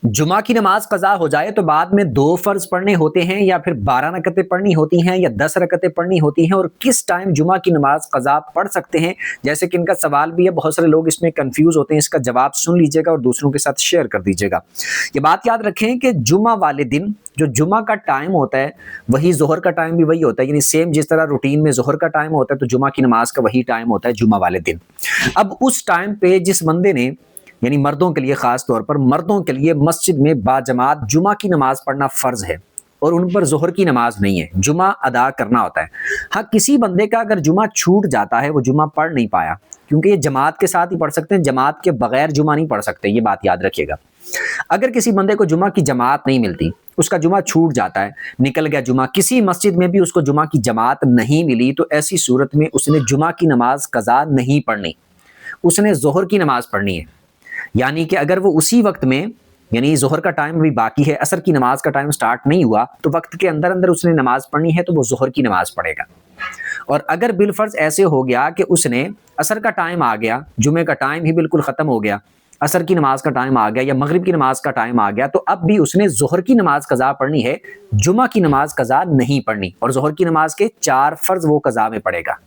जुमा की नमाज कज़ा हो जाए तो बाद में 2 फ़र्ज़ पढ़ने होते हैं या फिर 12 रकतें पढ़नी होती हैं या 10 रकतें पढ़नी होती हैं, और किस टाइम जुमा की नमाज कज़ा पढ़ सकते हैं? जैसे कि इनका सवाल भी है, बहुत सारे लोग इसमें कन्फ्यूज़ होते हैं। इसका जवाब सुन लीजिएगा और दूसरों के साथ शेयर कर दीजिएगा। ये बात याद रखें कि जुमा वाले दिन जो जुमा का टाइम होता है, वही ज़ोहर का टाइम भी वही होता है, यानी सेम जिस तरह रूटीन में ज़ोहर का टाइम होता है, तो जुमा की नमाज का वही टाइम होता है जुमा वाले दिन। अब उस टाइम पे जिस बंदे ने, यानी मर्दों के लिए, खास तौर पर मर्दों के लिए मस्जिद में बाजमात जुमा की नमाज पढ़ना फ़र्ज़ है और उन पर ज़ोहर की नमाज नहीं है, जुमा अदा करना होता है। हाँ, किसी बंदे का अगर जुमा छूट जाता है, वो जुमा पढ़ नहीं पाया, क्योंकि ये जमात के साथ ही पढ़ सकते हैं, जमात के बगैर जुमा नहीं पढ़ सकते, ये बात याद रखिएगा। अगर किसी बंदे को जुमा की जमात नहीं मिलती, उसका जुमा छूट जाता है, निकल गया जुमा, किसी मस्जिद में भी उसको जुमा की जमात नहीं मिली, तो ऐसी सूरत में उसने जुमा की नमाज कज़ा नहीं पढ़नी, उसने ज़ोहर की नमाज पढ़नी है। यानी कि अगर वो उसी वक्त में, यानी ज़ोहर का टाइम अभी बाकी है, असर की नमाज का टाइम स्टार्ट नहीं हुआ, तो वक्त के अंदर अंदर उसने नमाज पढ़नी है, तो वो ज़ोहर की नमाज पढ़ेगा। और अगर बिलफर्ज ऐसे हो गया कि उसने, असर का टाइम आ गया, जुमे का टाइम ही बिल्कुल ख़त्म हो गया, असर की नमाज का टाइम आ गया या मगरिब की नमाज का टाइम आ गया, तो अब भी उसने ज़ोहर की नमाज कज़ा पढ़नी है, जुमा की नमाज कज़ा नहीं पढ़नी, और ज़ोहर की नमाज के 4 फ़र्ज़ वो कज़ा में पढ़ेगा।